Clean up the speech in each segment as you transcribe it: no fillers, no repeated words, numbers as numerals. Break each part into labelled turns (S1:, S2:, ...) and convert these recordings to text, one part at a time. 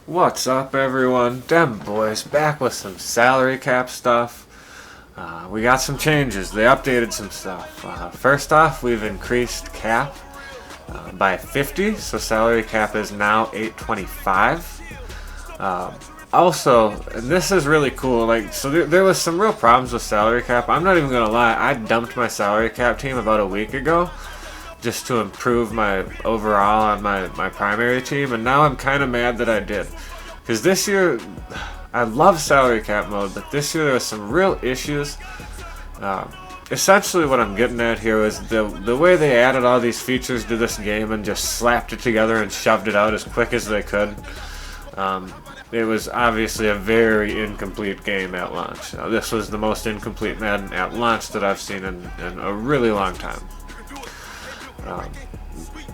S1: What's up, everyone? Dem Boys back with some salary cap stuff. We got some changes. They updated some stuff. First off, we've increased cap by 50, so salary cap is now 825. Also, and this is really cool. There was some real problems with salary cap. I'm not even gonna lie. I dumped my salary cap team about a week ago, just to improve my overall on my primary team, and now I'm kind of mad that I did. Because this year, I love salary cap mode, but this year there was some real issues. Essentially what I'm getting at here is the way they added all these features to this game and just slapped it together and shoved it out as quick as they could. It was obviously a very incomplete game at launch. This was the most incomplete Madden at launch that I've seen in a really long time.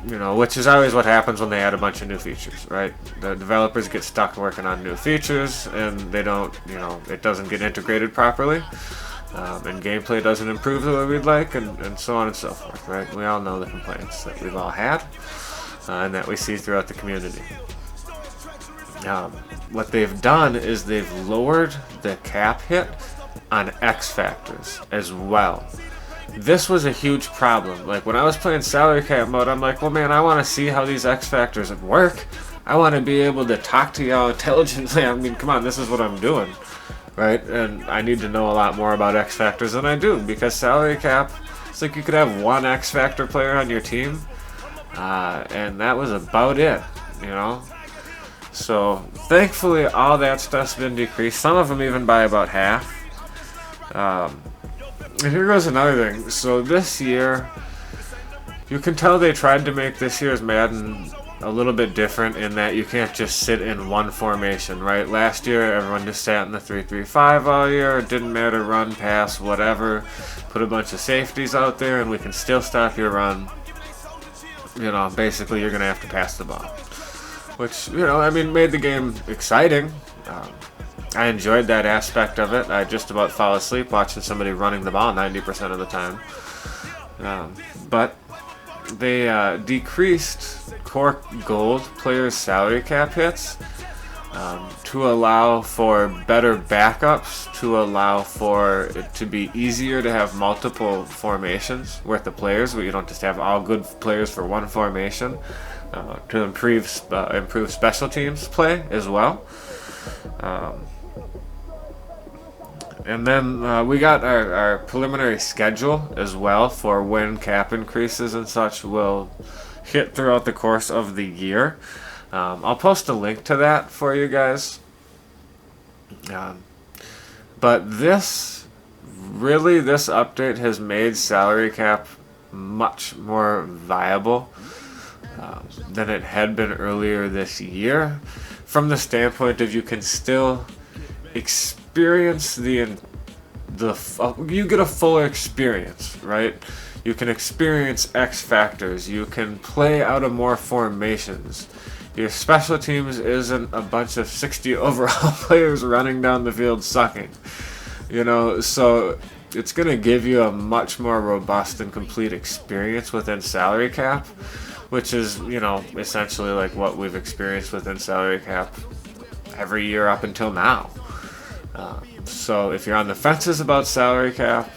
S1: Which is always what happens when they add a bunch of new features, right? The developers get stuck working on new features, and they don't, it doesn't get integrated properly, and gameplay doesn't improve the way we'd like, and so on and so forth, right? We all know the complaints that we've all had, and that we see throughout the community. What they've done is they've lowered the cap hit on X factors as well. This was a huge problem. Like, when I was playing salary cap mode, I'm like, well, man, I want to see how these X factors work. I want to be able to talk to y'all intelligently. I mean, come on, this is what I'm doing, right? And I need to know a lot more about X factors than I do, because salary cap, it's like you could have one X factor player on your team, and that was about it, So, thankfully, all that stuff's been decreased. Some of them even by about half. And here goes another thing. So this year, you can tell they tried to make this year's Madden a little bit different in that you can't just sit in one formation, right? Last year, everyone just sat in the 3-3-5 all year. It didn't matter, run, pass, whatever. Put a bunch of safeties out there, and we can still stop your run. Basically, you're going to have to pass the ball. Which, made the game exciting. I enjoyed that aspect of it. I just about fall asleep watching somebody running the ball 90% of the time. But they decreased core gold players' salary cap hits to allow for better backups, to allow for it to be easier to have multiple formations worth of players, where you don't just have all good players for one formation, to improve special teams play as well. And then we got our preliminary schedule as well for when cap increases and such will hit throughout the course of the year. I'll post a link to that for you guys. But this update has made salary cap much more viable than it had been earlier this year, from the standpoint of you can still experience you get a fuller experience, right? You can experience X factors. You can play out of more formations. Your special teams isn't a bunch of 60 overall players running down the field sucking. So it's going to give you a much more robust and complete experience within salary cap, which is, essentially like what we've experienced within salary cap every year up until now. So if you're on the fences about salary cap,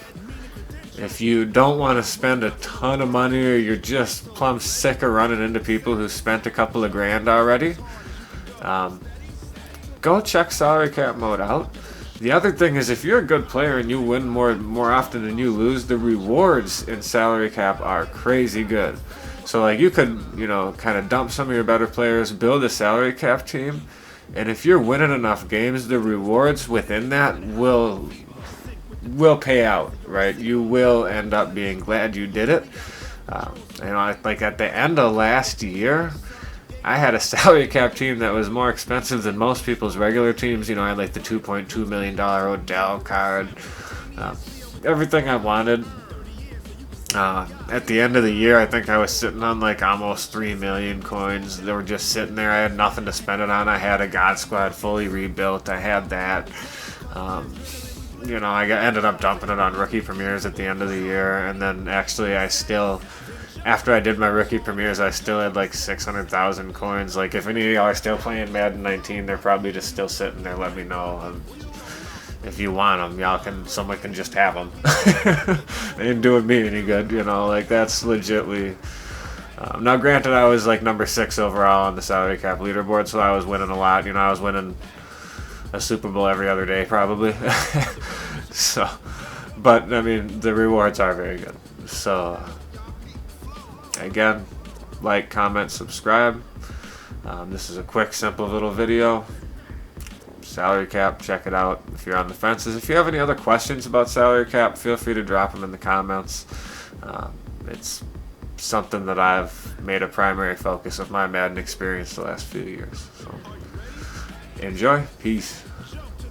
S1: if you don't want to spend a ton of money, or you're just plumb sick of running into people who spent a couple of grand already, go check salary cap mode out. The other thing is, if you're a good player and you win more often than you lose, the rewards in salary cap are crazy good. So you could, kind of dump some of your better players, build a salary cap team, and if you're winning enough games, the rewards within that will pay out, right? You will end up being glad you did it. Like at the end of last year, I had a salary cap team that was more expensive than most people's regular teams. I had the $2.2 million Odell card, everything I wanted. At the end of the year, I think I was sitting on almost 3 million coins. They were just sitting there. I had nothing to spend it on. I had a God Squad fully rebuilt. I had that. I ended up dumping it on rookie premieres at the end of the year, and then actually I still after I did my rookie premieres, I still had like 600,000 coins. Like, if any of y'all are still playing Madden 19, they're probably just still sitting there. Let me know. If you want them, someone can just have them. They ain't doing me any good, you know. Like, that's legitly. Now, granted, I was like number 6 overall on the salary cap leaderboard, so I was winning a lot. You know, I was winning a Super Bowl every other day, probably. So, but I mean, the rewards are very good. So, again, like, comment, subscribe. This is a quick, simple little video. Salary cap, check it out if you're on the fences. If you have any other questions about salary cap, feel free to drop them in the comments. It's something that I've made a primary focus of my Madden experience the last few years. So enjoy. Peace.